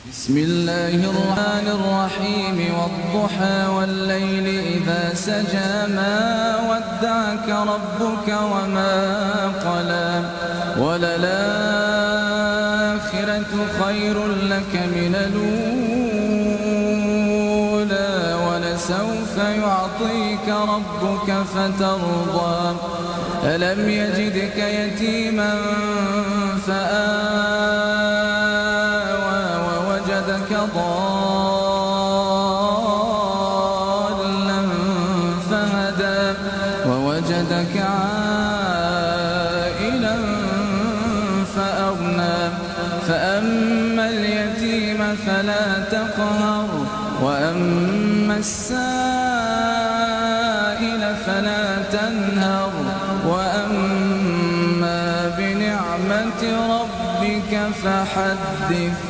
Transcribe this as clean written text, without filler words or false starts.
بسم الله الرحمن الرحيم والضحى والليل إذا سجى ما ودعك ربك وما قلى وللآخرة خير لك من الأولى ولسوف يعطيك ربك فترضى ألم يجدك يتيما فآوى ووجدك ضالا فهدى ووجدك عائلا فأغنى فأما اليتيم فلا تقهر وأما السائل فلا تنهر وأما بنعمة ربك فحدث